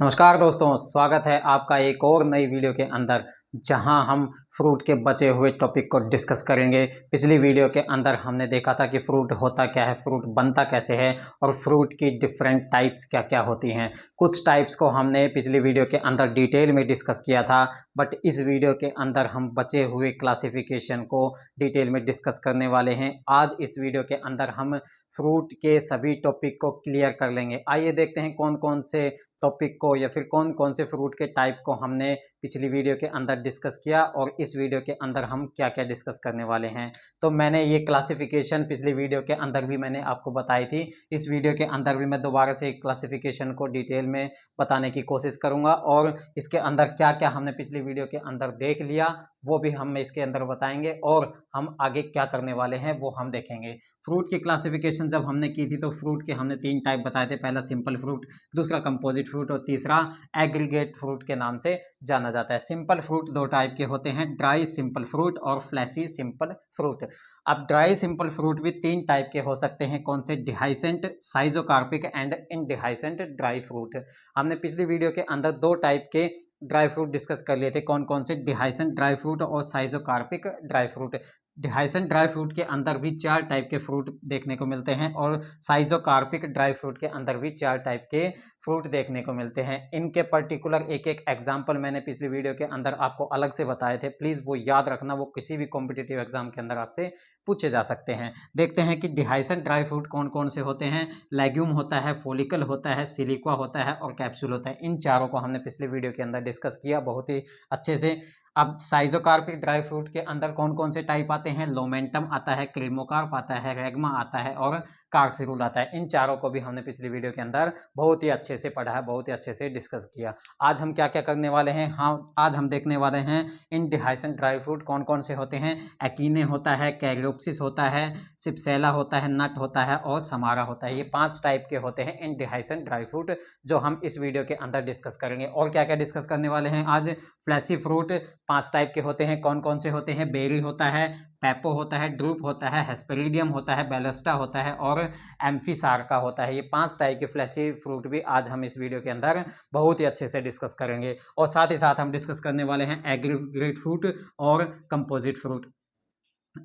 नमस्कार दोस्तों, स्वागत है आपका एक और नई वीडियो के अंदर, जहां हम फ्रूट के बचे हुए टॉपिक को डिस्कस करेंगे। पिछली वीडियो के अंदर हमने देखा था कि फ्रूट होता क्या है, फ्रूट बनता कैसे है और फ्रूट की डिफरेंट टाइप्स क्या क्या होती हैं। कुछ टाइप्स को हमने पिछली वीडियो के अंदर डिटेल में डिस्कस किया था, बट इस वीडियो के अंदर हम बचे हुए क्लासिफिकेशन को डिटेल में डिस्कस करने वाले हैं। आज इस वीडियो के अंदर हम फ्रूट के सभी टॉपिक को क्लियर कर लेंगे। आइए देखते हैं कौन कौन से टॉपिक को या फिर कौन कौन से फ्रूट के टाइप को हमने पिछली वीडियो के अंदर डिस्कस किया और इस वीडियो के अंदर हम क्या क्या डिस्कस करने वाले हैं। तो मैंने ये क्लासिफिकेशन पिछली वीडियो के अंदर भी मैंने आपको बताई थी। इस वीडियो के अंदर भी मैं दोबारा से क्लासिफिकेशन को डिटेल में बताने की कोशिश करूंगा और इसके अंदर क्या क्या हमने पिछली वीडियो के अंदर देख लिया वो भी हम इसके अंदर बताएंगे और हम आगे क्या करने वाले हैं वो हम देखेंगे। फ्रूट की क्लासिफिकेशन जब हमने की थी तो फ्रूट के हमने 3 टाइप बताए थे। पहला सिंपल फ्रूट, दूसरा कंपोजिट फ्रूट और तीसरा एग्रीगेट फ्रूट के नाम से जाना जाता है। सिंपल फ्रूट 2 टाइप के होते हैं, ड्राई सिंपल फ्रूट और फ्लैशी सिंपल फ्रूट। अब ड्राई सिंपल फ्रूट भी 3 टाइप के हो सकते हैं। कौन से? डिहाइसेंट, साइजोकार्पिक एंड इनडिहाइसेंट ड्राई फ्रूट। हमने पिछली वीडियो के अंदर 2 टाइप के ड्राई फ्रूट डिस्कस कर लिए थे। कौन कौन से? डिहाइसेंट ड्राई फ्रूट और schizocarpic dry fruit. Dehiscent dry fruit के अंदर भी 4 टाइप के फ्रूट देखने को मिलते हैं और साइजोकार्पिक ड्राई फ्रूट के अंदर भी 4 टाइप के फ्रूट देखने को मिलते हैं। इनके पर्टिकुलर एक एक एग्जाम्पल मैंने पिछली वीडियो के अंदर आपको अलग से बताए थे। प्लीज़ वो याद रखना, वो किसी भी कॉम्पिटिटिव एग्जाम के अंदर आपसे पूछे जा सकते हैं। देखते हैं कि डिहाइसेंट ड्राई फ्रूट कौन कौन से होते हैं। लेग्यूम होता है, फोलिकल होता है, सिलिक्वा होता है और कैप्सूल होता है। इन चारों को हमने पिछली वीडियो के अंदर डिस्कस किया बहुत ही अच्छे से। अब साइजोकार्पिक ड्राई फ्रूट के अंदर कौन कौन से टाइप आते हैं? लोमेंटम आता है, क्रीमोकार्प आता है, रेगमा आता है और कार्सिरुल आता है। इन चारों को भी हमने पिछली वीडियो के अंदर बहुत ही अच्छे से पढ़ा है, बहुत ही अच्छे से डिस्कस किया। आज हम क्या क्या करने वाले हैं? हाँ, आज हम देखने वाले हैं इन डिहाइसेंट ड्राई फ्रूट कौन कौन से होते हैं। एकीने होता है, कैरियोप्सिस होता है, सिप्सेला होता है, नट होता है और समारा होता है। ये 5 टाइप के होते हैं इन डिहाइसेंट ड्राई फ्रूट, जो हम इस वीडियो के अंदर डिस्कस करेंगे। और क्या क्या डिस्कस करने वाले हैं आज? फ्लैशी फ्रूट 5 टाइप के होते हैं। कौन कौन से होते हैं? बेरी होता है, पेपो होता है, ड्रूप होता है, हेस्पेरिडियम होता है, बेलस्टा होता है और एम्फीसार्का होता है। ये 5 टाइप के फ्लैशी फ्रूट भी आज हम इस वीडियो के अंदर बहुत ही अच्छे से डिस्कस करेंगे। और साथ ही साथ हम डिस्कस करने वाले हैं एग्रीगेट फ्रूट और कंपोजिट फ्रूट।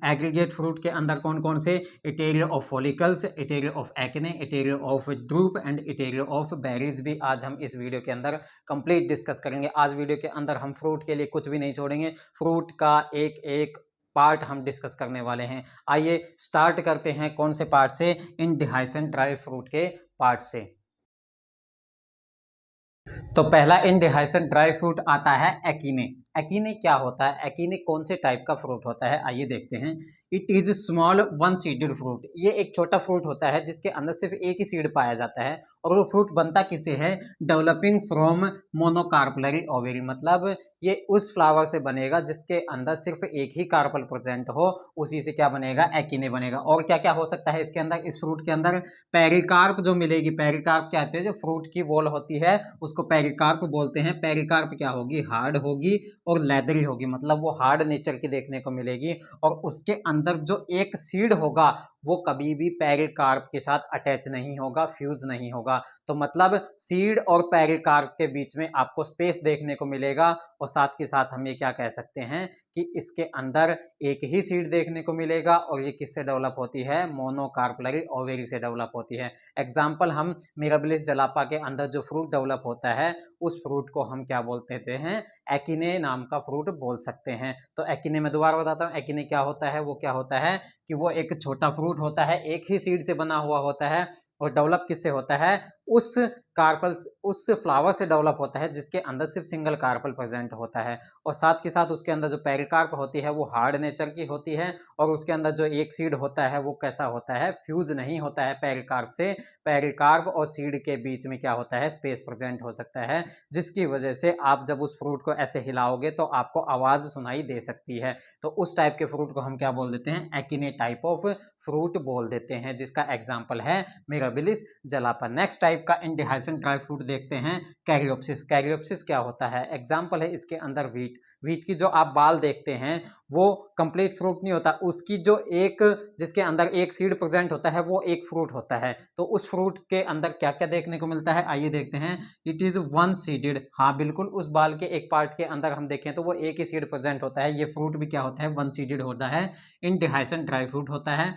एग्रीगेट फ्रूट के अंदर कौन कौन से? Etaerio of follicles, etaerio of एक्ने, etaerio of drupe and etaerio of berries भी आज हम इस वीडियो के अंदर कंप्लीट डिस्कस करेंगे। आज वीडियो के अंदर हम फ्रूट के लिए कुछ भी नहीं छोड़ेंगे, फ्रूट का एक एक पार्ट हम डिस्कस करने वाले हैं। आइए स्टार्ट करते हैं कौन से पार्ट से? इन डिहाइसेंट ड्राई फ्रूट के पार्ट से। तो पहला इन डिहाइसेंट ड्राई फ्रूट आता है एकीने। एकीने क्या होता है? एकीने कौन से टाइप का फ्रूट होता है? आइए देखते हैं। It is small one seeded fruit. ये एक छोटा फ्रूट होता है जिसके अंदर सिर्फ एक ही सीड पाया जाता है और वो फ्रूट बनता किससे है? Developing from monocarpellary ovary. मतलब ये उस फ्लावर से बनेगा जिसके अंदर सिर्फ एक ही कार्पल प्रेजेंट हो, उसी से क्या बनेगा? एकीने बनेगा। और क्या क्या हो सकता है इसके अंदर? इस फ्रूट के अंदर पेरिकार्प जो मिलेगी, पेरिकार्प क्या होती है? जो फ्रूट की वॉल होती है उसको पेरिकार्प बोलते हैं। पेरिकार्प क्या होगी? हार्ड होगी और लेदरी होगी, मतलब वो हार्ड नेचर की देखने को मिलेगी। और उसके अंदर जो एक सीड होगा वो कभी भी पेरिकार्प के साथ अटैच नहीं होगा, फ्यूज नहीं होगा। तो मतलब सीड और पेरिकार्प के बीच में आपको स्पेस देखने को मिलेगा। और साथ के साथ हम ये क्या कह सकते हैं कि इसके अंदर एक ही सीड देखने को मिलेगा और ये किससे डेवलप होती है? मोनोकार्पलरी ओवेरी से डेवलप होती है। एग्जाम्पल, हम मिराबिलिस जलापा के अंदर जो फ्रूट डेवलप होता है उस फ्रूट को हम क्या बोलते हैं? एकीने नाम का फ्रूट बोल सकते हैं। तो एकीने में दोबारा बताता हूँ, एकीने क्या होता है? वो क्या होता है कि वो एक छोटा फ्रूट होता है, एक ही सीड से बना हुआ होता है और डेवलप किससे होता है? उस कार्पल, उस फ्लावर से डेवलप होता है जिसके अंदर सिर्फ सिंगल कार्पल प्रेजेंट होता है। और साथ के साथ उसके अंदर जो पेरिकार्प होती है वो हार्ड नेचर की होती है और उसके अंदर जो एक सीड होता है वो कैसा होता है? फ्यूज नहीं होता है पेरिकार्प से। पेरिकार्प और सीड के बीच में क्या होता है? स्पेस प्रेजेंट हो सकता है, जिसकी वजह से आप जब उस फ्रूट को ऐसे हिलाओगे तो आपको आवाज सुनाई दे सकती है। तो उस टाइप के फ्रूट को हम क्या बोल देते हैं? एकीने टाइप ऑफ फ्रूट बोल देते हैं, जिसका एग्जाम्पल है मिराबिलिस जलापा। नेक्स्ट टाइप का इंडिहाइसेंट ड्राई फ्रूट देखते हैं, कैरियोप्सिस। कैरियोप्सिस क्या होता है? एग्जाम्पल है इसके अंदर व्हीट। व्हीट की जो आप बाल देखते हैं वो कंप्लीट फ्रूट नहीं होता, उसकी जो एक जिसके अंदर एक सीड प्रेजेंट होता है वो एक फ्रूट होता है। तो उस फ्रूट के अंदर क्या क्या देखने को मिलता है, आइए देखते हैं। इट इज वन सीडेड, हाँ बिल्कुल, उस बाल के एक पार्ट के अंदर हम देखें तो वो एक ही सीड प्रेजेंट होता है। ये फ्रूट भी क्या होता है, वन सीडेड होता है। इंडिहाइसेंट ड्राई फ्रूट होता है।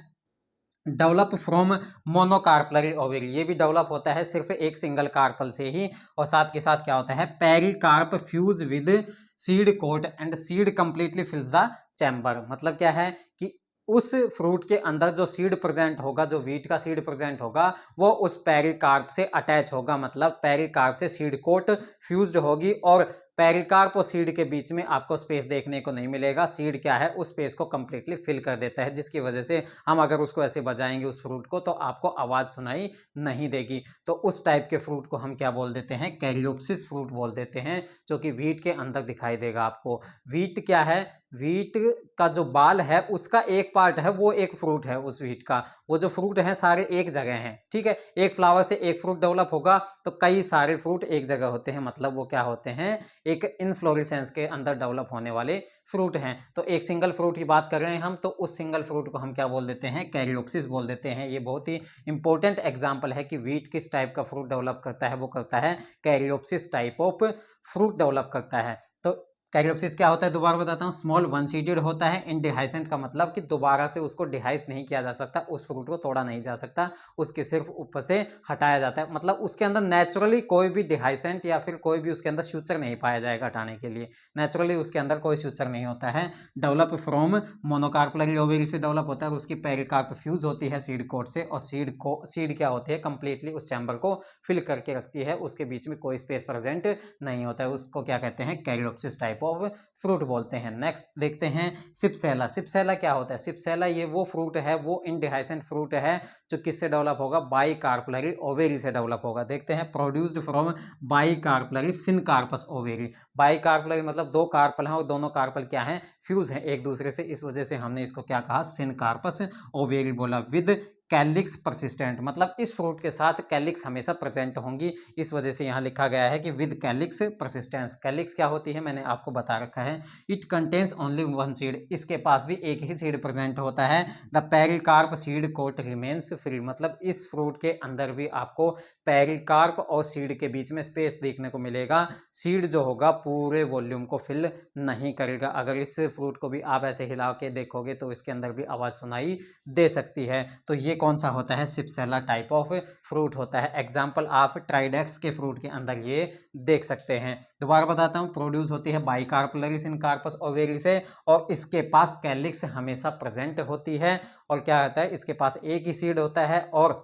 डेवलप फ्रॉम मोनोकार्पलरी ओवेरी, ये भी डेवलप होता है सिर्फ एक सिंगल कार्पल से ही। और साथ के साथ क्या होता है, pericarp fuse with seed coat and seed completely fills the chamber. मतलब क्या है कि उस फ्रूट के अंदर जो सीड प्रेजेंट होगा, जो व्हीट का सीड प्रेजेंट होगा, वो उस पेरिकार्प से अटैच होगा, मतलब पेरिकार्प से सीड कोट फ्यूज्ड होगी और पेरिकार्प और सीड के बीच में आपको स्पेस देखने को नहीं मिलेगा। सीड क्या है, उस स्पेस को कंप्लीटली फिल कर देता है, जिसकी वजह से हम अगर उसको ऐसे बजाएंगे उस फ्रूट को तो आपको आवाज सुनाई नहीं देगी। तो उस टाइप के फ्रूट को हम क्या बोल देते हैं, कैरियोप्सिस फ्रूट बोल देते हैं, जो कि व्हीट के अंदर दिखाई देगा आपको। व्हीट क्या है, व्हीट का जो बाल है उसका एक पार्ट है, वो एक फ्रूट है उस व्हीट का। वो जो फ्रूट है सारे एक जगह हैं, ठीक है। एक फ्लावर से एक फ्रूट डेवलप होगा तो कई सारे फ्रूट एक जगह होते हैं, मतलब वो क्या होते हैं, एक इनफ्लोरेसेंस के अंदर डेवलप होने वाले फ्रूट हैं। तो एक सिंगल फ्रूट की बात कर रहे हैं हम, तो उस सिंगल फ्रूट को हम क्या बोल देते हैं, कैरियोप्सिस बोल देते हैं। ये बहुत ही इंपॉर्टेंट एग्जांपल है कि व्हीट किस टाइप का फ्रूट डेवलप करता है, वो करता है caryopsis type of fruit develop करता है। तो कैरियोप्सिस क्या होता है, दोबारा बताता हूँ, स्मॉल वन सीडेड होता है। इनडिहाइसेंट का मतलब कि दोबारा से उसको डिहाइस नहीं किया जा सकता, उस फ्रूट को तोड़ा नहीं जा सकता, उसके सिर्फ ऊपर से हटाया जाता है। मतलब उसके अंदर नेचुरली कोई भी डिहाइसेंट या फिर कोई भी उसके अंदर फ्यूचर नहीं पाया जाएगा हटाने के लिए, नेचुरली उसके अंदर कोई फ्यूचर नहीं होता है। डेवलप फ्रॉम मोनोकार्पलरी ओवेरी से डेवलप होता है और उसकी पेरिकार्प फ्यूज होती है सीड कोट से, और सीड क्या होती है, कंप्लीटली उस चैम्बर को फिल करके रखती है, उसके बीच में कोई स्पेस प्रेजेंट नहीं होता है। उसको क्या कहते हैं, कैरियोप्सिस टाइप ऑफ फ्रूट बोलते हैं। नेक्स्ट देखते हैं सिप्सेला। सिप्सेला क्या होता है, सिप्सेला ये वो फ्रूट है, वो इनडिहाइसेंट फ्रूट है जो किससे डेवलप होगा, बाइकार्पलरी ओवेरी से डेवलप होगा। देखते हैं, produced from bicarpellary syncarpous ovary. Bicarpellary मतलब दो कार्पल हैं और दोनों कार्पल क्या हैं, फ्यूज हैं एक दूसरे से, इस वजह से हमने इसको क्या कहा, सिनकार्पस ओवेरी बोला। विद कैलिक्स परसिस्टेंट, मतलब इस फ्रूट के साथ कैलिक्स हमेशा प्रेजेंट होंगी, इस वजह से यहाँ लिखा गया है कि विद कैलिक्स परसिस्टेंस। कैलिक्स क्या होती है मैंने आपको बता रखा है, it contains only one seed, इसके पास भी एक ही सीड प्रेजेंट होता है। The pericarp seed coat remains free, मतलब इस फ्रूट के अंदर भी आपको पेरिकार्प और सीड के बीच में स्पेस देखने को मिलेगा। सीड जो होगा पूरे वॉल्यूम को फिल नहीं करेगा। अगर इस फ्रूट को भी आप ऐसे हिला के देखोगे तो इसके अंदर भी आवाज़ सुनाई दे सकती है। तो ये कौन सा होता है, सिप्सेला टाइप ऑफ फ्रूट होता है। एग्जाम्पल आप ट्राइडेक्स के फ्रूट के अंदर ये देख सकते हैं। दोबारा बताता हूँ, प्रोड्यूस होती है बाइकार्पलरी सिनकार्पस ओवेरी से, और इसके पास कैलिक्स हमेशा प्रेजेंट होती है। और क्या होता है, इसके पास एक ही सीड होता है और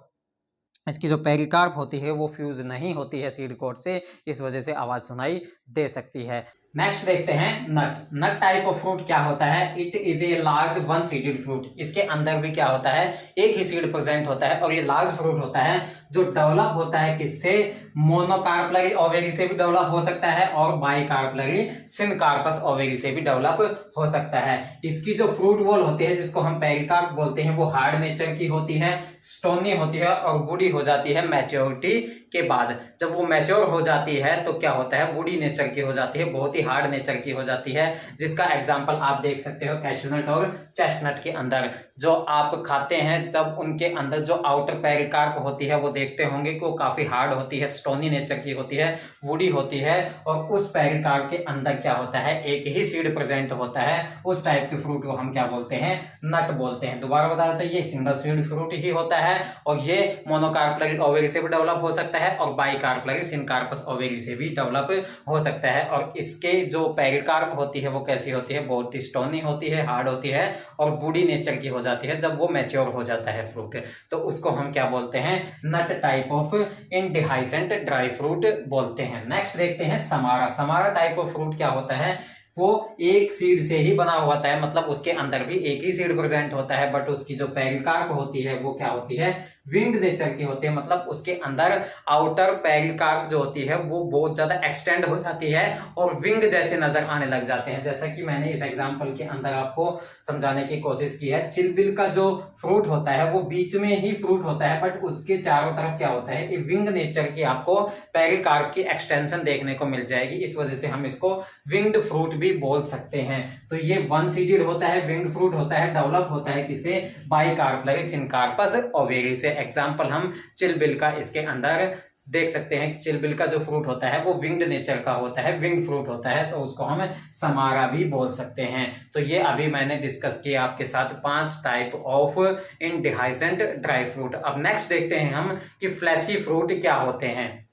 इसकी जो पेरिकार्प होती है वो फ्यूज नहीं होती है सीड कोट से, इस वजह से आवाज सुनाई दे सकती है। नेक्स्ट देखते हैं नट। नट टाइप ऑफ फ्रूट क्या होता है, it is a large one seeded fruit. इसके अंदर भी क्या होता है, एक ही सीड प्रेजेंट होता है और ये लार्ज फ्रूट होता है जो डेवलप होता है किससे, मोनोकार्पलरी ओवेरी से भी डेवलप हो सकता है और बाइकार्पलरी सिनकार्पस ओवेरी से भी डेवलप हो सकता है। इसकी जो फ्रूट वॉल होती है जिसको हम पेरिकार्प बोलते हैं, वो हार्ड नेचर की होती है, स्टोनी होती है और वुडी हो जाती है मैच्योरिटी के बाद। जब वो मैच्योर हो जाती है तो क्या होता है, वुडी नेचर की हो जाती है, बहुत ही हार्ड नेचर की हो जाती है, जिसका एग्जांपल आप देख सकते हो कैशनट और चेस्टनट के अंदर। जो आप खाते हैं तब उनके अंदर जो आउटर पेरिकार्प होती है वो देखते होंगे कि वो काफी हार्ड होती है, स्टोनी नेचर की होती है, वुडी होती है, और उस पेरिकार्प के अंदर क्या होता है, एक ही सीड प्रेजेंट होता है। उस टाइप के फ्रूट को हम क्या बोलते हैं, नट बोलते हैं। दोबारा बताया तो ये सिंगल सीड फ्रूट ही होता है और ये मोनोकार्पलरी ओवेरी से भी डेवलप हो सकता है और बाइकार्पलरी सिनकार्पस ओवेरी से भी डेवलप हो सकता है। और इसके जो पेरिकार्प होती है वो कैसी होती है, बहुत ही स्टोनी होती है, हार्ड होती है और वुडी नेचर की हो जाती है जब वो मैच्योर हो जाता है फ्रूट। तो उसको हम क्या बोलते हैं, nut type of indehiscent dry fruit बोलते हैं। नेक्स्ट देखते हैं samara. Samara type of fruit क्या होता है, वो एक सीड से ही बना हुआ है, मतलब उसके अंदर भी एक ही सीड प्रेजेंट होता है, बट उसकी जो पेरिकार्प होती है वो क्या होती है, विंग्ड नेचर की होती है, मतलब उसके अंदर आउटर पेरिकार्प जो होती है वो बहुत ज्यादा एक्सटेंड हो जाती है और विंग जैसे नजर आने लग जाते हैं। जैसा कि मैंने इस एग्जांपल के अंदर आपको समझाने की कोशिश की है, चिलबिल का जो फ्रूट होता है वो बीच में ही फ्रूट होता है, बट उसके चारों तरफ क्या होता है, विंग नेचर की आपको पेरिकार्प की एक्सटेंशन देखने को मिल जाएगी। इस वजह से हम इसको विंग्ड फ्रूट भी बोल सकते हैं। तो ये वन सीडेड होता है, विंग्ड फ्रूट होता है, डेवलप होता है किसे, बाइकार्पलरी सिनकार्पस ओवेरी से। एग्जांपल हम चिलबिल का इसके अंदर देख सकते हैं कि चिलबिल का जो फ्रूट होता है वो विंग्ड नेचर का होता है, विंग फ्रूट होता है, तो उसको हम समारा भी बोल सकते हैं। तो ये अभी मैंने डिस्कस किया आपके साथ 5 टाइप ऑफ इंडिहाइसेंट ड्राई फ्रूट। अब नेक्स्ट देखते हैं हम कि फ्लैशी फ्रूट क्या होते हैं।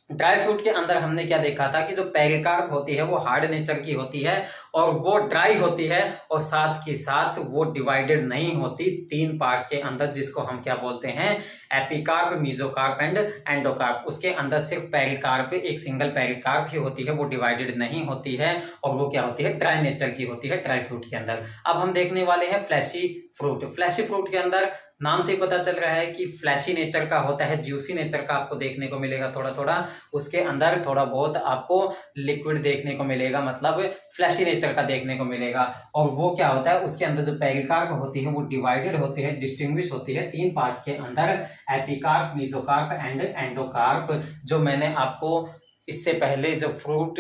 ड्राई फ्रूट के अंदर हमने क्या देखा था कि जो पेरिकार्प होती है वो हार्ड नेचर की होती है और वो ड्राई होती है और साथ के साथ वो डिवाइडेड नहीं होती 3 पार्ट्स के अंदर, जिसको हम क्या बोलते हैं, एपिकार्प, मीजोकार्प एंड एंडोकार्प। उसके अंदर सिर्फ पेरिकार्प, एक सिंगल पेरिकार्प ही होती है, वो डिवाइडेड नहीं होती है और वो क्या होती है, ड्राई नेचर की होती है ड्राई फ्रूट के अंदर। अब हम देखने वाले हैं फ्लैशी फ्रूट। फ्लैशी फ्रूट के अंदर नाम से ही पता चल रहा है कि फ्लैशी नेचर का होता है, ज्यूसी नेचर का आपको देखने को मिलेगा थोड़ा थोड़ा, उसके अंदर थोड़ा बहुत आपको लिक्विड देखने को मिलेगा, मतलब फ्लैशी नेचर का देखने को मिलेगा। और वो क्या होता है, उसके अंदर जो पेरिकार्प होती है वो डिवाइडेड होती है, डिस्टिंग्विश होती है 3 पार्ट्स के अंदर, एपिकार्प, मीजोकार्प एंड एंडोकार्प। जो मैंने आपको इससे पहले जो फ्रूट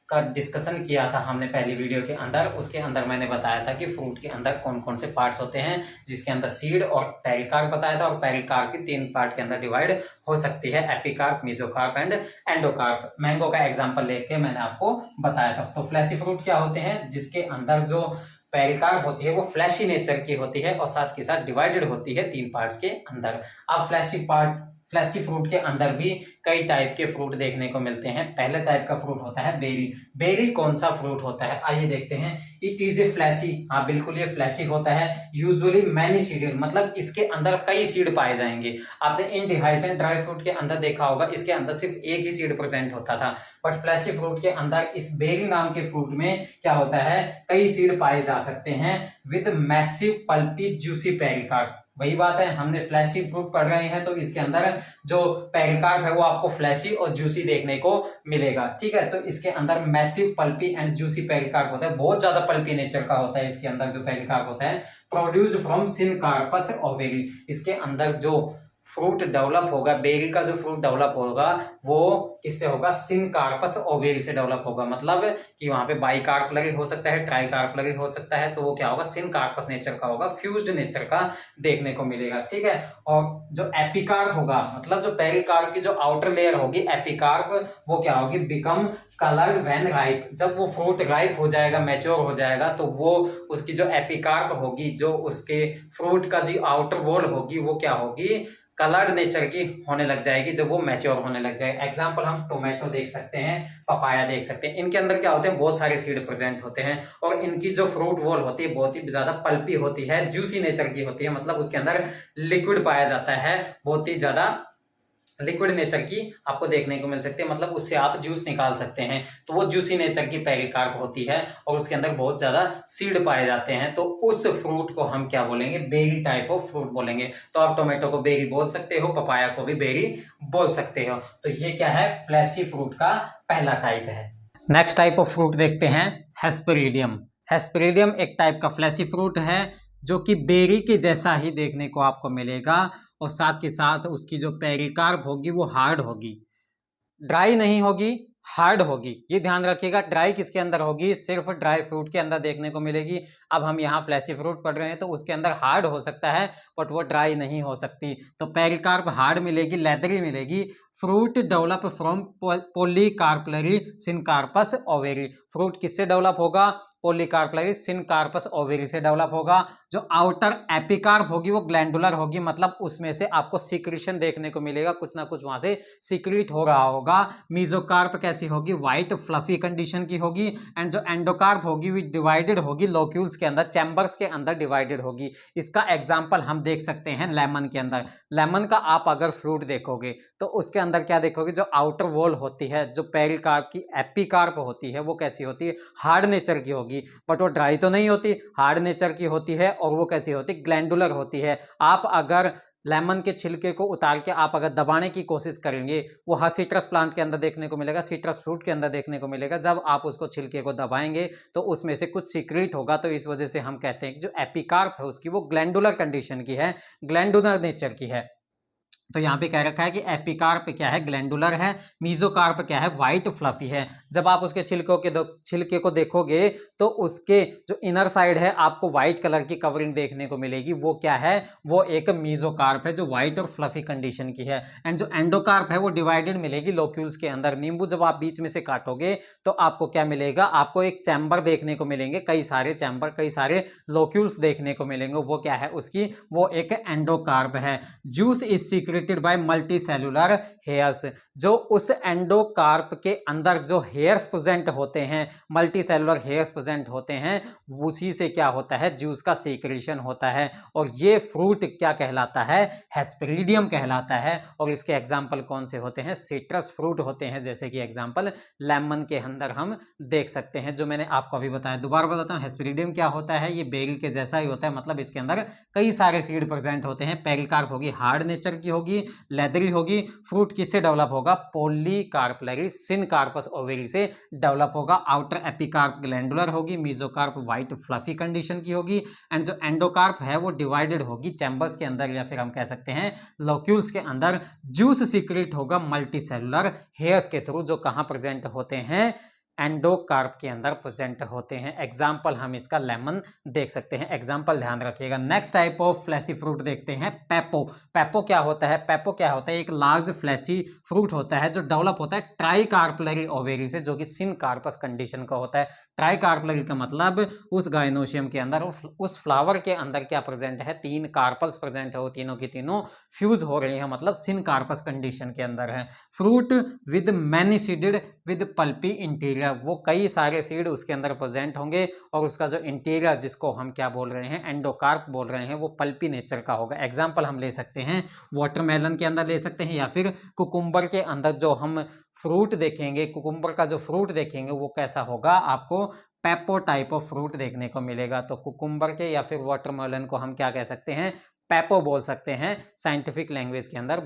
का डिस्कशन किया था हमने पहली वीडियो के अंदर, उसके अंदर मैंने बताया था कि फ्रूट के अंदर कौन कौन से पार्ट्स होते हैं, जिसके अंदर सीड और पेरिकार्प बताया था, और पेरिकार्प की 3 पार्ट के अंदर डिवाइड हो सकती है, epicarp, mesocarp and endocarp. Mango का एग्जांपल लेके मैंने आपको बताया था। तो फ्लैशी फ्रूट क्या होते हैं, जिसके अंदर जो पेरिकार्प होती है वो फ्लैशी नेचर की होती है और साथ के साथ डिवाइडेड होती है 3 पार्ट्स के अंदर। अब फ्लैशी फ्रूट के अंदर भी कई टाइप के फ्रूट देखने को मिलते हैं। पहले टाइप का फ्रूट होता है बेरी। बेरी कौन सा फ्रूट होता है, आइए देखते हैं। इट इज ए फ्लैशी, हाँ बिल्कुल ये फ्लैशी होता है। यूजुअली मैनी सीडेड, मतलब इसके अंदर कई सीड पाए जाएंगे। आपने इंडिहाइसेंट ड्राई फ्रूट के अंदर देखा होगा, इसके अंदर सिर्फ एक ही सीड प्रेजेंट होता था, बट फ्लैशी फ्रूट के अंदर इस बेरी नाम के फ्रूट में क्या होता है, कई सीड पाए जा सकते हैं with massive pulpy juicy pericarp. वही बात है, हमने फ्लैशी फ्रूट पढ़ रहे हैं तो इसके अंदर जो पेरिकार्प है वो आपको फ्लैशी और जूसी देखने को मिलेगा, ठीक है। तो इसके अंदर massive pulpy and juicy pericarp होता है, बहुत ज्यादा पल्पी नेचर का होता है इसके अंदर जो पेरिकार्प होता है। प्रोड्यूस फ्रॉम सिनकार्पस ओवेरी, इसके अंदर जो फ्रूट डेवलप होगा, बेरी का जो फ्रूट डेवलप होगा वो किससे होगा, सिनकार्पस ओवेरी से डेवलप होगा। मतलब कि वहां पे बाइकार्पलरी हो सकता है, ट्राइकार्पलरी हो सकता है, तो वो क्या होगा, सिनकार्पस नेचर का होगा, फ्यूज्ड नेचर का देखने को मिलेगा, ठीक है। और जो एपिकार्प होगा, मतलब जो पेरिकार्प की जो आउटर लेयर होगी एपिकार्प, वो क्या होगी, बिकम कलर्ड व्हेन राइप। जब वो फ्रूट राइप हो जाएगा, मैच्योर हो जाएगा, तो वो उसकी जो एपिकार्प होगी, जो उसके फ्रूट का जो आउटर वॉल होगी, वो क्या होगी, कलर्ड नेचर की होने लग जाएगी जब वो मैच्योर होने लग जाए। एग्जांपल हम टोमेटो देख सकते हैं, पपाया देख सकते हैं, इनके अंदर क्या होते हैं, बहुत सारे सीड प्रेजेंट होते हैं और इनकी जो फ्रूट वॉल होती है बहुत ही ज्यादा पल्पी होती है, जूसी नेचर की होती है, मतलब उसके अंदर लिक्विड पाया जाता है, बहुत ही ज्यादा लिक्विड नेचर की आपको देखने को मिल सकती है, मतलब उससे आप जूस निकाल सकते हैं। तो वो जूसी नेचर की पेरिकार्प होती है और उसके अंदर बहुत ज्यादा सीड पाए जाते हैं, तो उस फ्रूट को हम क्या बोलेंगे, बेरी टाइप ऑफ फ्रूट बोलेंगे। तो आप टोमेटो को बेरी बोल सकते हो, पपाया को भी बेरी बोल सकते हो। तो ये क्या है, फ्लैशी फ्रूट का पहला टाइप है। नेक्स्ट टाइप ऑफ फ्रूट देखते हैं, हेस्पेरिडियम। हेस्पेरिडियम एक टाइप का फ्लैशी फ्रूट है जो कि बेरी के जैसा ही देखने को आपको मिलेगा और साथ के साथ उसकी जो पेरिकार्प होगी वो हार्ड होगी, ड्राई नहीं होगी, हार्ड होगी। ये ध्यान रखिएगा, ड्राई किसके अंदर होगी, सिर्फ ड्राई फ्रूट के अंदर देखने को मिलेगी। अब हम यहाँ फ्लैशी फ्रूट पढ़ रहे हैं तो उसके अंदर हार्ड हो सकता है बट वो ड्राई नहीं हो सकती। तो पेरिकार्प हार्ड मिलेगी, लेदरी मिलेगी। Fruit develop from polycarpellary syncarpous ovary. Fruit किससे डेवलप होगा, पॉलीकार्पलरी सिनकार्पस ओवेरी से डेवलप होगा। जो आउटर एपिकार्प होगी वो ग्लैंडुलर होगी, मतलब उसमें से आपको सिक्रीशन देखने को मिलेगा, कुछ ना कुछ वहां से सिक्रीट हो रहा होगा। मीजोकार्प कैसी होगी, व्हाइट फ्लफी कंडीशन की होगी। एंड जो एंडोकार्प होगी वो डिवाइडेड होगी, लोक्यूल्स के अंदर, चैम्बर्स के अंदर डिवाइडेड होगी। इसका एग्जाम्पल हम देख सकते हैं लेमन के अंदर। लेमन का आप अगर फ्रूट देखोगे तो उसके अंदर क्या देखोगे, जो आउटर वॉल होती है, जो पेरिकार्प की एपिकार्प होती है, वो कैसी होती है, हार्ड नेचर की होगी, बट वो ड्राई तो नहीं होती, हार्ड नेचर की होती है। और वो कैसी होती है, ग्लैंडुलर होती है। आप अगर लेमन के छिलके को उतार के आप अगर दबाने की कोशिश करेंगे, वो हर सिट्रस प्लांट के अंदर देखने को मिलेगा, सिट्रस फ्रूट के अंदर देखने को मिलेगा। जब आप उसको छिलके को दबाएंगे तो उसमें से कुछ सीक्रेट होगा, तो इस वजह से हम कहते हैं कि जो एपिकार्प है उसकी वो ग्लैंडुलर कंडीशन की है, ग्लैंडुलर नेचर की है। तो यहाँ पे कह रखा है कि एपिकार्प क्या है, ग्लैंडुलर है, मीजोकार्प क्या है, व्हाइट फ्लफी है। जब आप उसके छिलके को देखोगे तो उसके जो इनर साइड है आपको व्हाइट कलर की कवरिंग देखने को मिलेगी, वो क्या है, वो एक मीजोकार्प है जो व्हाइट और फ्लफी कंडीशन की है। एंड जो एंडोकार्प है वो डिवाइडेड मिलेगी लोक्यूल्स के अंदर। नींबू जब आप बीच में से काटोगे तो आपको क्या मिलेगा, आपको एक चैम्बर देखने को मिलेंगे, कई सारे चैम्बर, कई सारे लोक्यूल्स देखने को मिलेंगे, वो क्या है उसकी, वो एक एंडोकार्प है। Juice is secreted by multicellular hairs, जो उस एंडोकार्प के अंदर जो हेयर्स प्रेजेंट होते हैं, मल्टीसेलुलर हेयर्स प्रेजेंट होते हैं, उसी से क्या होता है, जूस का सीक्रेशन होता है। और ये फ्रूट क्या कहलाता है, हेस्पेरिडियम कहलाता है। और इसके एग्जाम्पल कौन से होते हैं, सिट्रस फ्रूट होते हैं, जैसे कि एग्जाम्पल लेमन के अंदर हम देख सकते हैं, जो मैंने आपको अभी बताया। दोबारा बताता हूँ, हेस्पेरिडियम क्या होता है, ये बेरिल के जैसा ही होता है, मतलब इसके अंदर कई सारे सीड प्रेजेंट होते हैं। पेरिकार्प होगी, हार्ड नेचर की होगी, लेदरी होगी। फ्रूट किससे डेवलप होगा, पॉलीकार्पलरी सिनकार्पस ओवेरी से डेवलप होगा। आउटर एपिकार्प ग्लैंडुलर होगी, मीजोकार्प व्हाइट फ्लफी कंडीशन की होगी। एंड जो एंडोकार्प है वो डिवाइडेड होगी चैम्बर्स के अंदर, या फिर हम कह सकते हैं लोक्यूल्स के अंदर। जूस सीक्रेट होगा मल्टीसेलुलर हेयर्स के थ्रू, जो कहां प्रेजेंट होते हैं, एंडोकार्प के अंदर प्रेजेंट होते हैं। एग्जाम्पल हम इसका लेमन देख सकते हैं, एग्जाम्पल ध्यान रखिएगा। Next type of fleshy fruit देखते हैं, पेपो। पेपो क्या होता है, पेपो क्या होता है, एक लार्ज फ्लैशी फ्रूट होता है जो डेवलप होता है ट्राइकार्पलरी ओवेरी से, जो कि सिनकार्पस कंडीशन का होता है। ट्राइकार्पलरी का मतलब उस गायनोशियम के अंदर, उस फ्लावर के अंदर क्या प्रेजेंट है, 3 कार्पल्स प्रेजेंट है, वो तीनों की तीनों फ्यूज हो रही है, मतलब सिनकार्पस कंडीशन के अंदर है। Fruit with many seeded with pulpy interior, वो कई सारे सीड उसके अंदर प्रेजेंट होंगे, और उसका जो इंटीरियर, जिसको हम क्या बोल रहे हैं, एंडोकार्प बोल रहे हैं, वो पल्पी नेचर का होगा। एग्जाम्पल हम ले सकते हैं वाटरमेलन के अंदर ले सकते हैं, या फिर कुकुम्बर के अंदर जो हम फ्रूट देखेंगे, कुकुम्बर का जो फ्रूट देखेंगे वो कैसा होगा, आपको पेपो टाइप ऑफ फ्रूट देखने को मिलेगा। तो कुकुम्बर के या फिर वाटरमेलन को हम क्या कह सकते हैं, पेपो बोल सकते हैं साइंटिफिक लैंग्वेज के अंदर,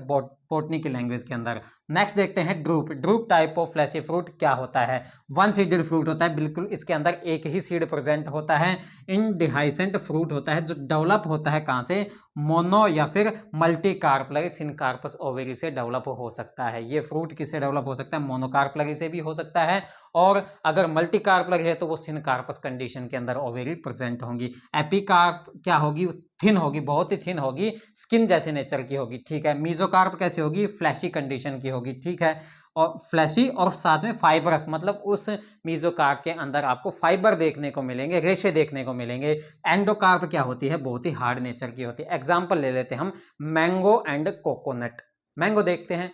बोटनी की लैंग्वेज के अंदर। नेक्स्ट देखते हैं drupe. Drupe type of fleshy fruit क्या होता है, वन सीडेड फ्रूट होता है, बिल्कुल इसके अंदर एक ही सीड प्रेजेंट होता है। इनडिहाइसेंट फ्रूट होता है, जो डेवलप होता है कहां से, मोनो या फिर मल्टीकार्पलरी सिनकार्पस ओवेरी से डेवलप हो सकता है। ये फ्रूट किससे डेवलप हो सकता है, मोनोकार्पलरी से भी हो सकता है, और अगर मल्टीकार्पलरी है तो वो सिनकार्पस कंडीशन के अंदर ओवेरी प्रेजेंट होंगी। एपिकार्प क्या होगी, थिन होगी, बहुत ही थिन होगी, स्किन जैसे नेचर की होगी, ठीक है। मीजोकार्प कैसे होगी, फ्लैशी कंडीशन की होगी, ठीक है, और फ्लैशी और साथ में फाइबरस, मतलब उस मीजोकार्प के अंदर आपको फाइबर देखने को मिलेंगे, रेशे देखने को मिलेंगे। एंडोकार्प क्या होती है, बहुत ही हार्ड नेचर की होती है। एग्जाम्पल ले लेते हैं हम, मैंगो एंड कोकोनट। मैंगो देखते हैं,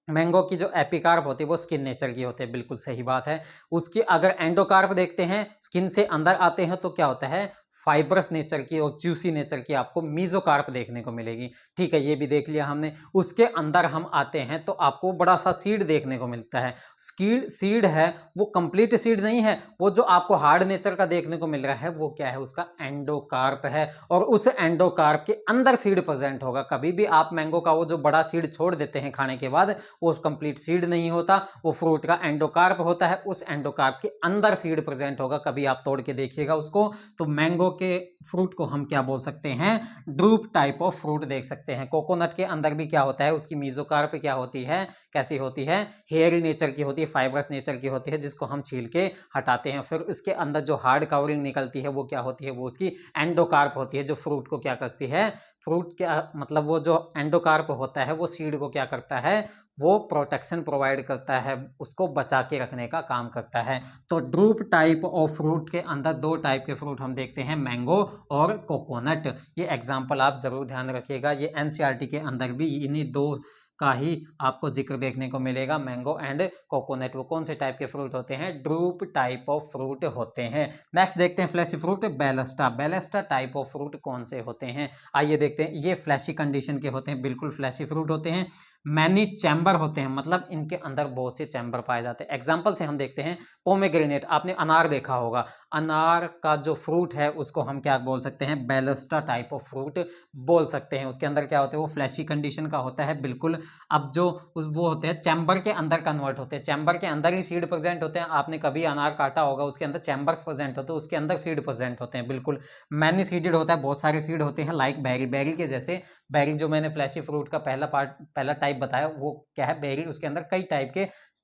मैंगो की जो एपिकार्प होती है वो स्किन नेचर की होती है, बिल्कुल सही बात है। उसकी अगर एंडोकार्प देखते हैं, स्किन से अंदर आते हैं, तो क्या होता है, फाइबरस नेचर की और जूसी नेचर की आपको मीजोकार्प देखने को मिलेगी, ठीक है, ये भी देख लिया हमने। उसके अंदर हम आते हैं तो आपको बड़ा सा सीड देखने को मिलता है। सीड है वो कंप्लीट सीड नहीं है, वो जो आपको हार्ड नेचर का देखने को मिल रहा है वो क्या है, उसका एंडोकार्प है, और उस एंडोकार्प के अंदर सीड प्रेजेंट होगा। कभी भी आप मैंगो का वो जो बड़ा सीड छोड़ देते हैं खाने के बाद, वो कंप्लीट सीड नहीं होता, वो फ्रूट का एंडोकार्प होता है, उस एंडोकार्प के अंदर सीड प्रेजेंट होगा। कभी आप तोड़ के देखिएगा उसको। तो मैंगो के फ्रूट को हम क्या बोल सकते हैं, ड्रूप टाइप ऑफ फ्रूट देख सकते हैं। कोकोनट के अंदर भी क्या होता है, उसकी मीजोकार्प क्या होती है, कैसी होती है, हेयरी नेचर की होती है, फाइबरस नेचर की होती है, जिसको हम छील के हटाते हैं। फिर उसके अंदर जो हार्ड कवरिंग निकलती है वो क्या होती है, वो उसकी एंडोकार्प होती है, जो फ्रूट को क्या करती है, फ्रूट क्या मतलब वो जो एंडोकार्प होता है वो सीड को क्या करता है, वो प्रोटेक्शन प्रोवाइड करता है, उसको बचा के रखने का काम करता है। तो ड्रूप टाइप ऑफ फ्रूट के अंदर 2 टाइप के फ्रूट हम देखते हैं, मैंगो और कोकोनट। ये एग्जाम्पल आप जरूर ध्यान रखिएगा, ये एनसीईआरटी के अंदर भी इन्हीं 2 का ही आपको जिक्र देखने को मिलेगा, मैंगो एंड कोकोनट। वो कौन से टाइप के फ्रूट होते हैं, ड्रूप टाइप ऑफ फ्रूट होते हैं। नेक्स्ट देखते हैं fleshy fruit, balausta. Balausta type of fruit कौन से होते हैं, आइए देखते हैं। ये फ्लैशी कंडीशन के होते हैं, बिल्कुल फ्लैशी फ्रूट होते हैं। मैनी चैम्बर होते हैं, मतलब इनके अंदर बहुत से चैम्बर पाए जाते हैं। एग्जाम्पल से हम देखते हैं पोमेग्रेनेट, आपने अनार देखा होगा, अनार का जो फ्रूट है उसको हम क्या बोल सकते हैं, बेलस्टा टाइप ऑफ फ्रूट बोल सकते हैं। उसके अंदर क्या होता है, वो फ्लैशी कंडीशन का होता है बिल्कुल। अब जो वो होते हैं चैम्बर के अंदर कन्वर्ट होते हैं, चैम्बर के अंदर ही सीड प्रेजेंट होते हैं। आपने कभी अनार काटा होगा, उसके अंदर चैम्बर्स प्रेजेंट होते हैं, उसके अंदर सीड प्रेजेंट होते हैं बिल्कुल। मैनी सीडेड होता है, बहुत सारे सीड होते हैं, लाइक बेरी, बेरी के जैसे। बेरी जो मैंने फ्लैशी फ्रूट का पहला टाइप बताया वो क्या है, बेरी। उसके अंदर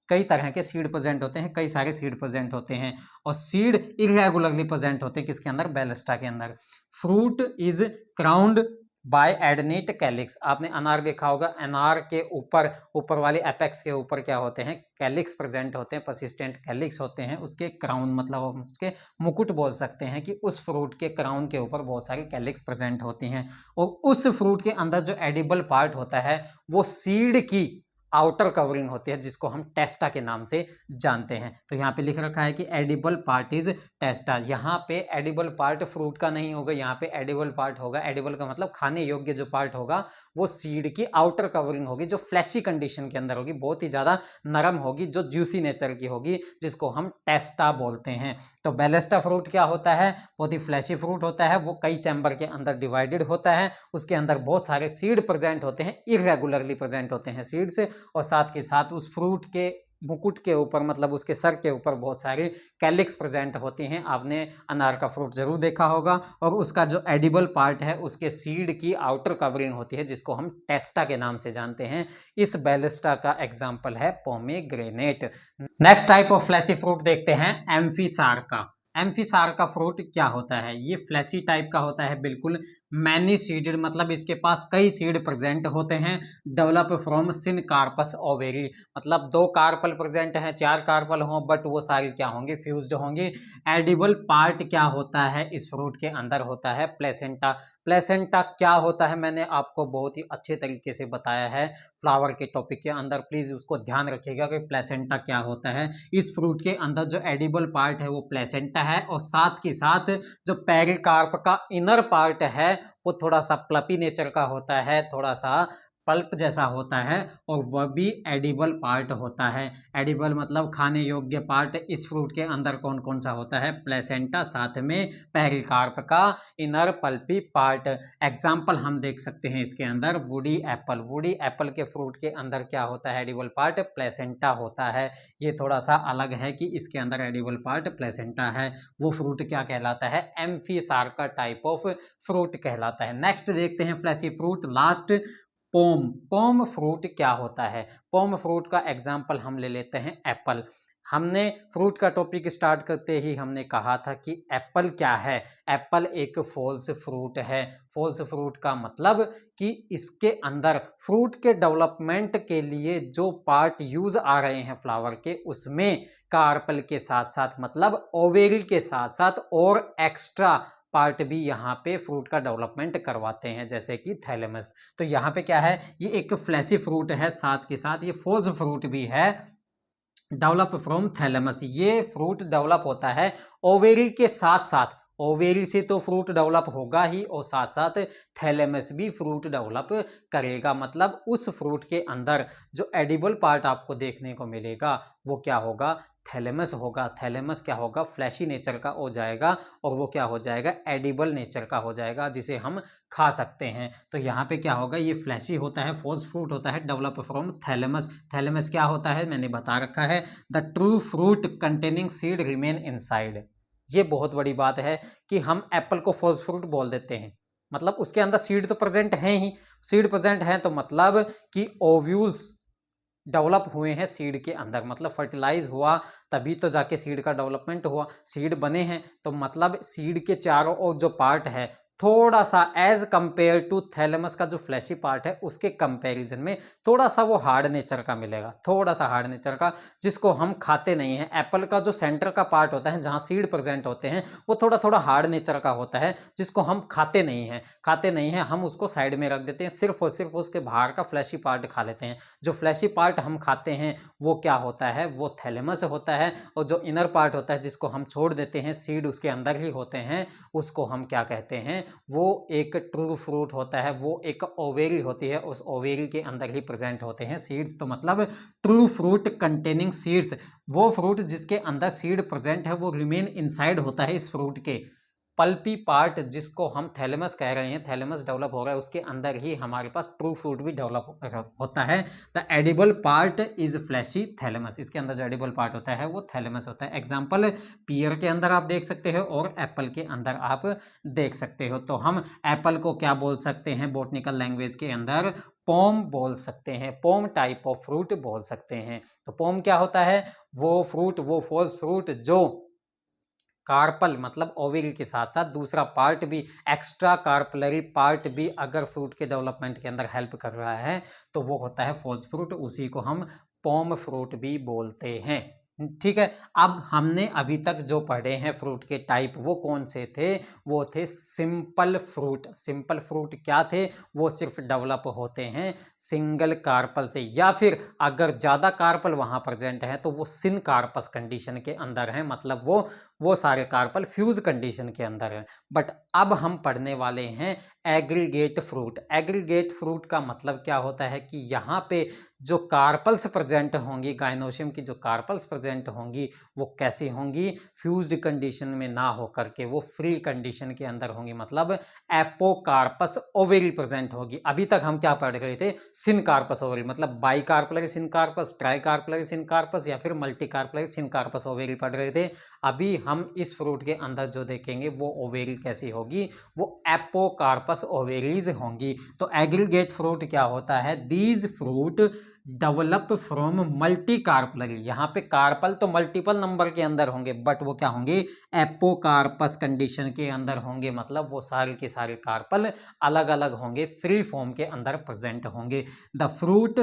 कई तरह के सीड प्रेजेंट होते हैं, कई सारे सीड प्रेजेंट होते हैं, और सीड इरेगुलरली प्रेजेंट होते हैं किसके अंदर, बेलस्टा के अंदर। Fruit is crowned by adnate calyx, आपने अनार देखा होगा, अनार के ऊपर वाले एपेक्स के ऊपर क्या होते हैं, कैलिक्स प्रेजेंट होते हैं, परसिस्टेंट कैलिक्स होते हैं। उसके क्राउन मतलब हम उसके मुकुट बोल सकते हैं कि उस फ्रूट के क्राउन के ऊपर बहुत सारी कैलिक्स प्रेजेंट होती हैं। और उस फ्रूट के अंदर जो एडिबल पार्ट होता है वो सीड की आउटर कवरिंग होती है, जिसको हम टेस्टा के नाम से जानते हैं। तो यहाँ पे लिख रखा है कि एडिबल पार्ट इज टेस्टा। यहाँ पे एडिबल पार्ट फ्रूट का नहीं होगा, यहाँ पे एडिबल पार्ट होगा। एडिबल का मतलब खाने योग्य जो पार्ट होगा वो सीड की आउटर कवरिंग होगी, जो फ्लैशी कंडीशन के अंदर होगी, बहुत ही ज़्यादा नरम होगी, जो जूसी नेचर की होगी, जिसको हम टेस्टा बोलते हैं। तो बेलेस्टा फ्रूट क्या होता है, बहुत ही फ्लैशी फ्रूट होता है, वो कई चैम्बर के अंदर डिवाइडेड होता है, उसके अंदर बहुत सारे सीड प्रेजेंट होते हैं, इरेगुलरली प्रेजेंट होते हैं सीड्स, और साथ के साथ उस फ्रूट के मुकुट के ऊपर मतलब उसके सर के ऊपर बहुत सारी कैलिक्स प्रेजेंट होती हैं। आपने अनार का फ्रूट जरूर देखा होगा, और उसका जो एडिबल पार्ट है उसके सीड की आउटर कवरिंग होती है, जिसको हम टेस्टा के नाम से जानते हैं। इस बेलेस्टा का एग्जाम्पल है pomegranate. Next type of fleshy fruit देखते हैं, एम्फीसार का। एम्फीसार का फ्रूट क्या होता है, ये फ्लैशी टाइप का होता है बिल्कुल, मैनी सीडेड, मतलब इसके पास कई सीड प्रेजेंट होते हैं। Develop from syncarpous ovary, मतलब 2 कार्पल प्रेजेंट हैं, 4 कार्पल हों, बट वो सारी क्या होंगे, फ्यूज्ड होंगे। एडिबल पार्ट क्या होता है इस फ्रूट के अंदर, होता है प्लेसेंटा। प्लेसेंटा क्या होता है मैंने आपको बहुत ही अच्छे तरीके से बताया है फ्लावर के टॉपिक के अंदर, प्लीज उसको ध्यान रखिएगा कि प्लेसेंटा क्या होता है। इस फ्रूट के अंदर जो एडिबल पार्ट है वो प्लेसेंटा है, और साथ के साथ जो पेरिकार्प का इनर पार्ट है वो थोड़ा सा प्लपी नेचर का होता है, थोड़ा सा पल्प जैसा होता है, और वह भी एडिबल पार्ट होता है। एडिबल मतलब खाने योग्य पार्ट इस फ्रूट के अंदर कौन कौन सा होता है, प्लेसेंटा, साथ में पेरिकार्प का इनर पल्पी पार्ट। एग्जाम्पल हम देख सकते हैं इसके अंदर, वुडी एप्पल। वुडी एप्पल के फ्रूट के अंदर क्या होता है, एडिबल पार्ट प्लेसेंटा होता है। ये थोड़ा सा अलग है कि इसके अंदर एडिबल पार्ट प्लेसेंटा है। वो फ्रूट क्या कहलाता है, एम्फीसार का टाइप ऑफ फ्रूट कहलाता है। नेक्स्ट देखते हैं fleshy fruit, last, pome. Pome fruit क्या होता है, पोम फ्रूट का एग्जाम्पल हम ले लेते हैं एप्पल। हमने फ्रूट का टॉपिक स्टार्ट करते ही हमने कहा था कि एप्पल क्या है, एप्पल एक फॉल्स फ्रूट है। फॉल्स फ्रूट का मतलब कि इसके अंदर फ्रूट के डेवलपमेंट के लिए जो पार्ट यूज आ रहे हैं फ्लावर के, उसमें कार्पल के साथ साथ मतलब ओवेरी के साथ साथ और एक्स्ट्रा पार्ट भी यहाँ पे फ्रूट का डेवलपमेंट करवाते हैं, जैसे कि थैलेमस। तो यहाँ पे क्या है, ये एक फ्लैशी फ्रूट है, साथ के साथ ये फॉल्स फ्रूट भी है, डेवलप फ्रॉम थैलेमस। ये फ्रूट डेवलप होता है ओवेरी के साथ साथ, ओवेरी से तो फ्रूट डेवलप होगा ही, और साथ साथ थैलेमस भी फ्रूट डेवलप करेगा। मतलब उस फ्रूट के अंदर जो एडिबल पार्ट आपको देखने को मिलेगा वो क्या होगा, थैलेमस होगा। थैलेमस क्या होगा, फ्लैशी नेचर का हो जाएगा, और वो क्या हो जाएगा, एडिबल नेचर का हो जाएगा, जिसे हम खा सकते हैं। तो यहाँ पे क्या होगा, ये फ्लैशी होता है, फॉल्स फ्रूट होता है, डेवलप फ्रॉम थैलेमस। थैलेमस क्या होता है मैंने बता रखा है, the true fruit containing seed remain inside. ये बहुत बड़ी बात है कि हम एप्पल को फॉल्स फ्रूट बोल देते हैं, मतलब उसके अंदर सीड तो प्रेजेंट है ही, सीड प्रेजेंट है तो मतलब कि ओव्यूल्स डेवलप हुए हैं सीड के अंदर, मतलब फर्टिलाइज हुआ तभी तो जाके सीड का डेवलपमेंट हुआ, सीड बने हैं, तो मतलब सीड के चारों ओर जो पार्ट है थोड़ा सा एज कंपेयर टू थैलेमस का जो फ्लैशी पार्ट है उसके कंपैरिजन में थोड़ा सा वो हार्ड नेचर का मिलेगा, थोड़ा सा हार्ड नेचर का, जिसको हम खाते नहीं हैं। एप्पल का जो सेंटर का पार्ट होता है जहाँ सीड प्रेजेंट होते हैं वो थोड़ा थोड़ा हार्ड नेचर का होता है, जिसको हम खाते नहीं हैं, हम उसको साइड में रख देते हैं, सिर्फ और सिर्फ उसके बाहर का फ्लैशी पार्ट खा लेते हैं। जो फ्लैशी पार्ट हम खाते हैं वो क्या होता है, वो थैलेमस होता है, और जो इनर पार्ट होता है जिसको हम छोड़ देते हैं, सीड उसके अंदर ही होते हैं, उसको हम क्या कहते हैं, वो एक ट्रू फ्रूट होता है, वो एक ओवेरी होती है, उस ओवेरी के अंदर ही प्रेजेंट होते हैं सीड्स। तो मतलब ट्रू फ्रूट कंटेनिंग सीड्स, वो फ्रूट जिसके अंदर सीड प्रेजेंट है वो रिमेन इनसाइड होता है इस फ्रूट के। पल्पी पार्ट जिसको हम थैलेमस कह रहे हैं, थैलेमस डेवलप हो रहा है, उसके अंदर ही हमारे पास ट्रू फ्रूट भी डेवलप होता है। The edible part is fleshy thalamus, इसके अंदर जो एडिबल पार्ट होता है वो थैलेमस होता है। एग्जाम्पल पियर के अंदर आप देख सकते हो और एप्पल के अंदर आप देख सकते हो। तो हम एप्पल को क्या बोल सकते हैं बॉटनिकल लैंग्वेज के अंदर? पोम बोल सकते हैं, पोम टाइप ऑफ फ्रूट बोल सकते हैं। तो पोम क्या होता है? वो फ्रूट, वो फॉल्स फ्रूट जो कार्पल मतलब ओविल के साथ साथ दूसरा पार्ट भी, एक्स्ट्रा कार्पलरी पार्ट भी अगर फ्रूट के डेवलपमेंट के अंदर हेल्प कर रहा है तो वो होता है फॉल्स फ्रूट, उसी को हम पोम फ्रूट भी बोलते हैं। ठीक है, अब हमने अभी तक जो पढ़े हैं फ्रूट के टाइप वो कौन से थे? वो थे सिंपल फ्रूट। सिंपल फ्रूट क्या थे? वो सिर्फ डेवलप होते हैं सिंगल कार्पल से, या फिर अगर ज़्यादा कार्पल वहाँ प्रेजेंट है तो वो सिन कार्पस कंडीशन के अंदर हैं, मतलब वो सारे कार्पल फ्यूज कंडीशन के अंदर हैं। बट अब हम पढ़ने वाले हैं एग्रीगेट फ्रूट। एग्रीगेट फ्रूट का मतलब क्या होता है कि यहाँ पे जो कार्पल्स प्रेजेंट होंगी, गाइनोशियम की जो कार्पल्स प्रेजेंट होंगी वो कैसी होंगी? फ्यूज्ड कंडीशन में ना होकर के वो फ्री कंडीशन के अंदर होंगी, मतलब एपोकार्पस ओवेरी प्रेजेंट होगी। अभी तक हम क्या पढ़ रहे थे? सिनकार्पस ओवेरी, मतलब बाइकार्पलरी सिनकार्पस, ट्राइकार्पलरी सिनकार्पस या फिर मल्टीकार्पलरी सिनकार्पस ओवेरी पढ़ रहे थे। अभी हम इस फ्रूट के अंदर जो देखेंगे वो ओवेरी कैसी होगी? वो एपोकार्पस ओवेरीज होंगी। तो एग्रीगेट फ्रूट क्या होता है? These fruit develop from multi carpellary, यहाँ पे कार्पल तो मल्टीपल नंबर के अंदर होंगे बट वो क्या होंगे? एपोकार्पस कंडीशन के अंदर होंगे, मतलब वो सारे के सारे कार्पल अलग अलग होंगे, फ्री फॉर्म के अंदर प्रेजेंट होंगे। The fruit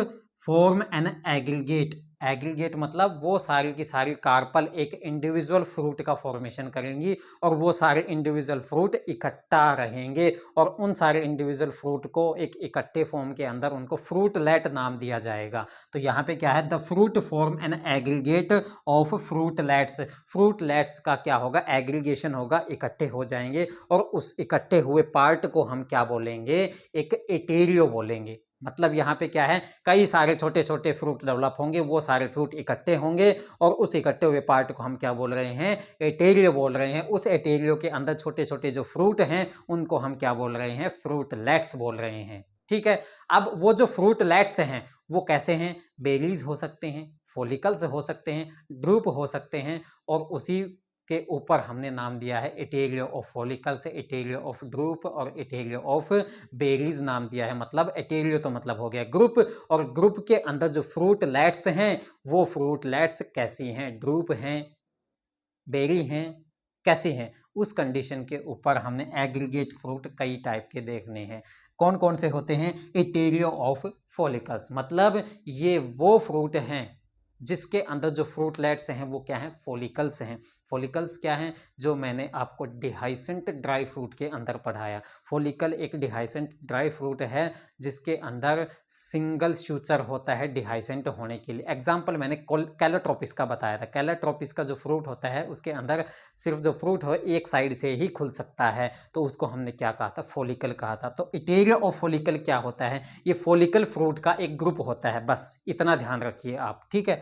form an aggregate, aggregate मतलब वो सारी की सारी कार्पल एक इंडिविजुअल फ्रूट का फॉर्मेशन करेंगी और वो सारे इंडिविजुअल फ्रूट इकट्ठा रहेंगे और उन सारे इंडिविजुअल फ्रूट को एक इकट्ठे फॉर्म के अंदर उनको फ्रूटलेट नाम दिया जाएगा। तो यहाँ पे क्या है? The fruit form an aggregate of fruitlets. Fruitlets का क्या होगा? एग्रीगेशन होगा, इकट्ठे हो जाएंगे और उस इकट्ठे हुए पार्ट को हम क्या बोलेंगे? एक एटेरियो बोलेंगे। मतलब यहाँ पे क्या है? कई सारे छोटे छोटे फ्रूट डेवलप होंगे, वो सारे फ्रूट इकट्ठे होंगे और उस इकट्ठे हुए पार्ट को हम क्या बोल रहे हैं? एटेरियो बोल रहे हैं। उस एटेरियो के अंदर छोटे छोटे जो फ्रूट हैं उनको हम क्या बोल रहे हैं? फ्रूटलेट्स बोल रहे हैं। ठीक है, अब वो जो फ्रूटलेट्स हैं वो कैसे हैं? बेरीज हो सकते हैं, फोलिकल्स हो सकते हैं, ड्रूप हो सकते हैं और उसी के ऊपर हमने नाम दिया है एटेरियो ऑफ फॉलिकल्स, एटेरियो ऑफ ड्रूप और एटेरियो ऑफ बेरीज नाम दिया है। मतलब एटेरियो तो मतलब हो गया ग्रुप, और ग्रुप के अंदर जो फ्रूटलेट्स हैं वो फ्रूटलेट्स कैसी हैं? ड्रूप हैं, बेरी हैं, कैसी हैं? उस कंडीशन के ऊपर हमने एग्रीगेट फ्रूट कई टाइप के देखने हैं। कौन कौन से होते हैं? एटेरियो ऑफ फॉलिकल्स, मतलब ये वो फ्रूट हैं जिसके अंदर जो फ्रूटलेट्स हैं वो क्या हैं? फॉलिकल्स हैं। फॉलिकल्स क्या हैं? जो मैंने आपको डिहाइसेंट ड्राई फ्रूट के अंदर पढ़ाया। फॉलिकल एक डिहाइसेंट ड्राई फ्रूट है जिसके अंदर सिंगल सूचर होता है डिहाइसेंट होने के लिए। एग्जाम्पल मैंने कैलोट्रोपिस का बताया था। कैलोट्रोपिस का जो फ्रूट होता है उसके अंदर सिर्फ जो फ्रूट हो एक साइड से ही खुल सकता है, तो उसको हमने क्या कहा था? फॉलिकल कहा था। तो एटेरियो ऑफ फॉलिकल क्या होता है? ये फॉलिकल फ्रूट का एक ग्रुप होता है, बस इतना ध्यान रखिए आप। ठीक है,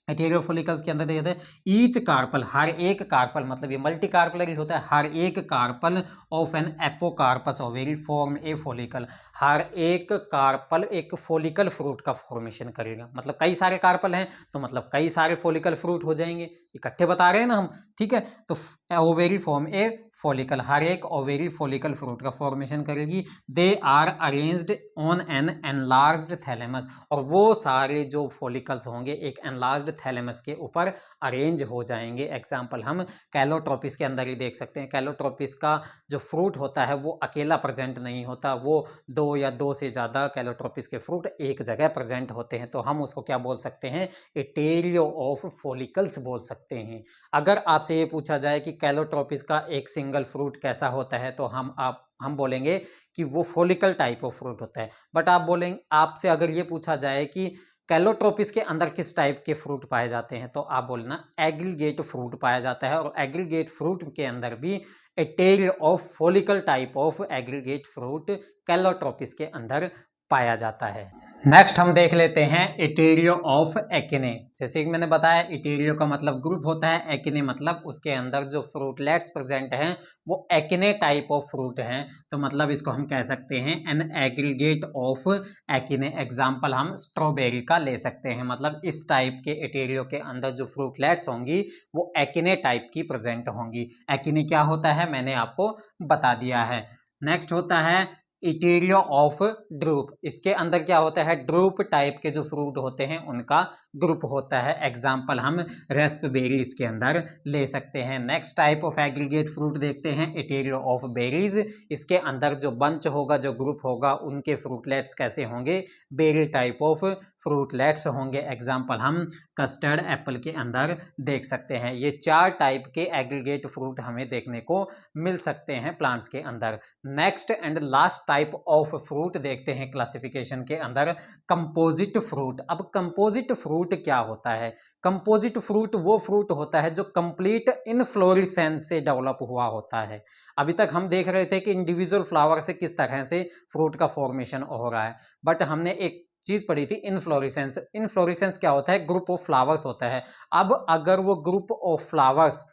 एटेरियो फॉलिकल्स के अंदर देखते हैं ईच कार्पल, हर एक कार्पल, मतलब ये मल्टी कार्पलरी होता है, हर एक carpel of an apocarpous ovary form a follicle, हर एक कार्पल एक फॉलिकल फ्रूट का फॉर्मेशन करेगा। मतलब कई सारे कार्पल हैं तो मतलब कई सारे फॉलिकल फ्रूट हो जाएंगे, इकट्ठे बता रहे हैं ना हम। ठीक है, तो ओवेरी फॉर्म ए फॉलिकल, हर एक ओवेरी फॉलिकल फ्रूट का फॉर्मेशन करेगी। They are arranged on an enlarged thalamus, और वो सारे जो फॉलिकल्स होंगे एक एनलार्ज्ड थैलेमस के ऊपर अरेंज हो जाएंगे। एग्जाम्पल हम कैलोट्रोपिस के अंदर ही देख सकते हैं। कैलोट्रोपिस का जो फ्रूट होता है वो अकेला प्रेजेंट नहीं होता, वो दो या दो से ज़्यादा कैलोट्रोपिस के फ्रूट एक जगह प्रेजेंट होते हैं, तो हम उसको क्या बोल सकते हैं? एटेरियो ऑफ फॉलिकल्स बोल सकते हैं। अगर आपसे ये पूछा जाए कि कैलोट्रोपिस का एक सिंगल फ्रूट कैसा होता है तो हम बोलेंगे कि वो फॉलिकल टाइप ऑफ फ्रूट होता है। बट आप बोलेंगे, आपसे अगर ये पूछा जाए कि कैलोट्रोपिस के अंदर किस टाइप के फ्रूट पाए जाते हैं, तो आप बोलना एग्रीगेट फ्रूट पाया जाता है। और एग्रीगेट फ्रूट के अंदर भी a tail of follicle type of aggregate fruit calotropis के अंदर पाया जाता है। नेक्स्ट हम देख लेते हैं इटेरियो ऑफ एकिने। जैसे कि मैंने बताया, इटेरियो का मतलब ग्रुप होता है, एकिने मतलब उसके अंदर जो फ्रूटलेट्स प्रेजेंट हैं वो एकिने टाइप ऑफ फ्रूट हैं। तो मतलब इसको हम कह सकते हैं एन एग्रीगेट ऑफ एकिने। एग्जाम्पल हम स्ट्रॉबेरी का ले सकते हैं। मतलब इस टाइप के इटेरियो के अंदर जो फ्रूटलेट्स होंगी वो एकिने टाइप की प्रेजेंट होंगी। एकिने क्या होता है मैंने आपको बता दिया है। नेक्स्ट होता है इटेरियो ऑफ ड्रूप। इसके अंदर क्या होता है, ड्रूप टाइप के जो फ्रूट होते हैं उनका ग्रुप होता है। एग्जाम्पल हम रेस्पबेरी इसके अंदर ले सकते हैं। Next type of aggregate fruit देखते हैं इटेरियो ऑफ बेरीज। इसके अंदर जो बंच होगा, जो ग्रुप होगा, उनके फ्रूटलेट्स कैसे होंगे, बेरी टाइप ऑफ फ्रूटलेट्स होंगे। एग्जाम्पल हम कस्टर्ड एप्पल के अंदर देख सकते हैं। ये 4 टाइप के एग्रीगेट फ्रूट हमें देखने को मिल सकते हैं प्लांट्स के अंदर। Next and last type of fruit देखते हैं क्लासिफिकेशन के अंदर, कंपोजिट फ्रूट। अब कंपोजिट फ्रूट क्या होता है, कंपोजिट फ्रूट वो फ्रूट होता है जो कंप्लीट इनफ्लोरेसेंस से डेवलप हुआ होता है। अभी तक हम देख रहे थे कि इंडिविजुअल फ्लावर से किस तरह से फ्रूट का फॉर्मेशन हो रहा है, बट हमने एक चीज पढ़ी थी इनफ्लोरेसेंस। इनफ्लोरेसेंस क्या होता है, ग्रुप ऑफ फ्लावर्स होता है। अब अगर वो ग्रुप ऑफ फ्लावर्स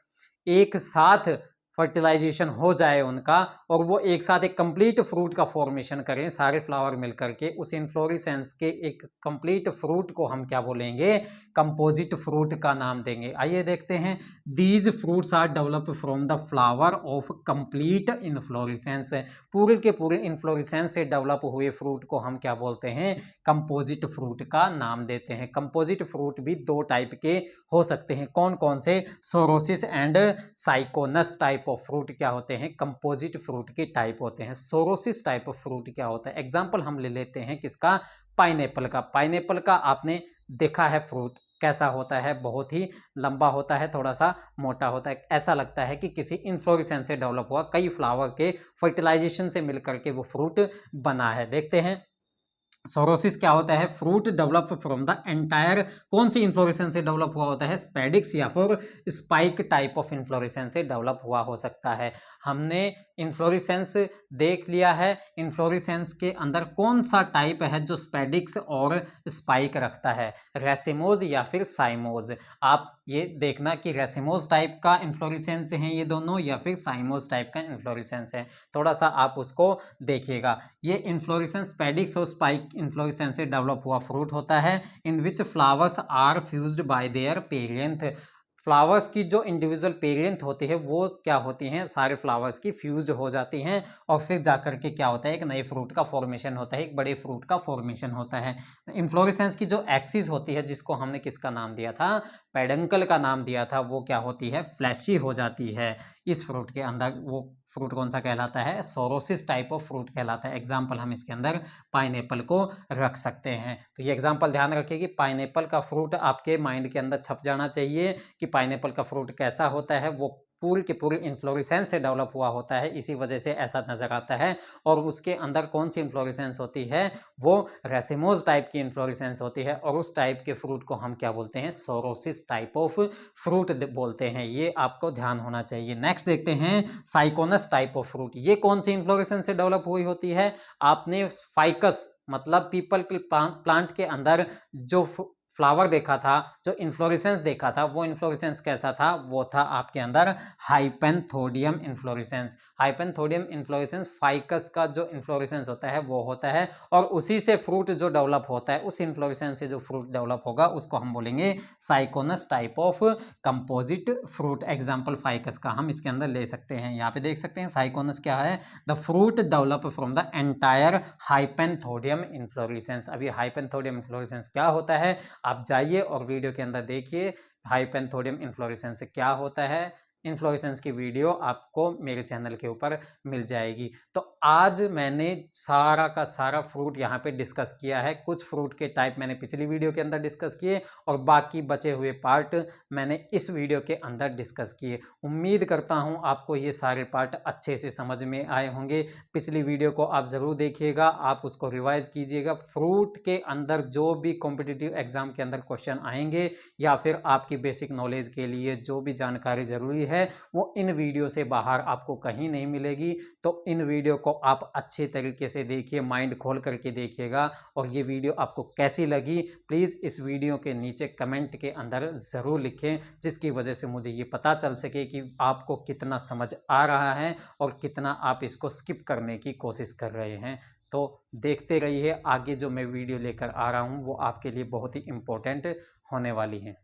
एक साथ फर्टिलाइजेशन हो जाए उनका और वो एक साथ एक कंप्लीट फ्रूट का फॉर्मेशन करें, सारे फ्लावर मिलकर के, उस इन्फ्लोरेसेंस के एक कंप्लीट फ्रूट को हम क्या बोलेंगे, कंपोजिट फ्रूट का नाम देंगे। आइए देखते हैं, these fruits are develop from the flower of complete inflorescence. पूरे के पूरे इन्फ्लोरेसेंस से डेवलप हुए फ्रूट को हम क्या बोलते हैं, कंपोजिट फ्रूट का नाम देते हैं। कंपोजिट फ्रूट भी 2 टाइप के हो सकते हैं। कौन कौन से, sorosis and syconus type of fruit क्या होते हैं, कंपोजिट फ्रूट के टाइप होते हैं। सोरोसिस टाइप ऑफ फ्रूट क्या होता है, एग्जांपल हम ले लेते हैं किसका, पाइनएप्पल का। पाइनएप्पल का आपने देखा है फ्रूट कैसा होता है, बहुत ही लंबा होता है, थोड़ा सा मोटा होता है। ऐसा लगता है कि किसी इन्फ्लोरेसेंस से डेवलप हुआ, कई फ्लावर के फर्टिलाइजेशन से मिलकर के वो फ्रूट बना है। देखते हैं सोरोसिस क्या होता है, fruit develop from the entire, कौन सी इन्फ्लोरेसेंस से डेवलप हुआ होता है, स्पेडिक्स या फिर स्पाइक टाइप ऑफ इन्फ्लोरेसेंस से डेवलप हुआ हो सकता है। हमने इन्फ्लोरेसेंस देख लिया है, इन्फ्लोरेसेंस के अंदर कौन सा टाइप है जो स्पेडिक्स और स्पाइक रखता है, रेसिमोज या फिर साइमोज। आप ये देखना कि रेसिमोज टाइप का इन्फ्लोरेसेंस है ये दोनों या फिर साइमोज टाइप का इन्फ्लोरेसेंस है, थोड़ा सा आप उसको देखिएगा। ये इन्फ्लोरेसेंस स्पेडिक्स और स्पाइक इन्फ्लोरेसेंस से डेवलप हुआ फ्रूट होता है, in which flowers are fused by their parent. फ्लावर्स की जो इंडिविजुअल पेरेंट होती है वो क्या होती हैं, सारे फ्लावर्स की फ्यूज हो जाती हैं और फिर जाकर के क्या होता है, एक नए फ्रूट का फॉर्मेशन होता है, एक बड़े फ्रूट का फॉर्मेशन होता है। इन्फ्लोरेसेंस की जो एक्सिस होती है, जिसको हमने किसका नाम दिया था, पेडंकल का नाम दिया था, वो क्या होती है, फ्लैशी हो जाती है। इस फ्रूट के अंदर वो फ्रूट कौन सा कहलाता है, सोरोसिस टाइप ऑफ फ्रूट कहलाता है। एग्जाम्पल हम इसके अंदर पाइनएप्पल को रख सकते हैं। तो ये एग्जाम्पल ध्यान रखिए कि पाइनएप्पल का फ्रूट आपके माइंड के अंदर छप जाना चाहिए कि पाइनएप्पल का फ्रूट कैसा होता है, वो पूरी के पूरी इन्फ्लोरेसेंस से डेवलप हुआ होता है, इसी वजह से ऐसा नजर आता है। और उसके अंदर कौन सी इन्फ्लोरेसेंस होती है, वो रेसिमोज टाइप की इन्फ्लोरेसेंस होती है और उस टाइप के फ्रूट को हम क्या बोलते हैं, सोरोसिस टाइप ऑफ फ्रूट बोलते हैं। ये आपको ध्यान होना चाहिए। नेक्स्ट देखते हैं साइकोनस टाइप ऑफ फ्रूट। ये कौन सी इन्फ्लोरेसेंस से डेवलप हुई होती है, आपने फाइकस मतलब पीपल के प्लांट के अंदर जो फ्लावर देखा था, जो इन्फ्लोरेसेंस देखा था, वो इन्फ्लोरेसेंस कैसा था, वो था आपके अंदर hypanthodium inflorescence. Hypanthodium inflorescence ficus का जो इन्फ्लोरेसेंस होता है वो होता है, और उसी से फ्रूट जो डेवलप होता है, उस इन्फ्लोरेसेंस से जो फ्रूट डेवलप होगा उसको हम बोलेंगे syconus type of composite fruit. Example ficus का हम इसके अंदर ले सकते हैं। यहाँ पे देख सकते हैं साइकोनस क्या है, the fruit develop from the entire hypanthodium inflorescence. अभी हाइपेंथोडियम इन्फ्लोरेसेंस क्या होता है, आप जाइए और वीडियो के अंदर देखिए हाइपेंथोडियम इन्फ्लोरेसेंस क्या होता है। इन्फ्लोरेसेंस की वीडियो आपको मेरे चैनल के ऊपर मिल जाएगी। तो आज मैंने सारा का सारा फ्रूट यहाँ पे डिस्कस किया है। कुछ फ्रूट के टाइप मैंने पिछली वीडियो के अंदर डिस्कस किए और बाकी बचे हुए पार्ट मैंने इस वीडियो के अंदर डिस्कस किए। उम्मीद करता हूँ आपको ये सारे पार्ट अच्छे से समझ में आए होंगे। पिछली वीडियो को आप ज़रूर देखिएगा, आप उसको रिवाइज कीजिएगा। फ्रूट के अंदर जो भी कॉम्पिटिटिव एग्जाम के अंदर क्वेश्चन आएंगे या फिर आपकी बेसिक नॉलेज के लिए जो भी जानकारी ज़रूरी है वो इन वीडियो से बाहर आपको कहीं नहीं मिलेगी। तो इन वीडियो को आप अच्छे तरीके से देखिए, माइंड खोल करके देखिएगा। और ये वीडियो आपको कैसी लगी प्लीज़ इस वीडियो के नीचे कमेंट के अंदर ज़रूर लिखें, जिसकी वजह से मुझे ये पता चल सके कि आपको कितना समझ आ रहा है और कितना आप इसको स्किप करने की कोशिश कर रहे हैं। तो देखते रहिए, आगे जो मैं वीडियो लेकर आ रहा हूँ वो आपके लिए बहुत ही इम्पोर्टेंट होने वाली है।